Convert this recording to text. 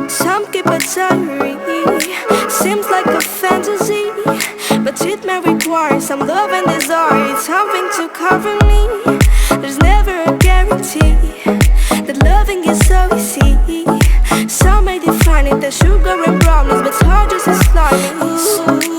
Some keep a diary, seems like a fantasy, but it may require some love and desire, something to cover me. There's never a guarantee that loving is so easy. Some may define it as sugar and brownies, but it's hard just as slimy.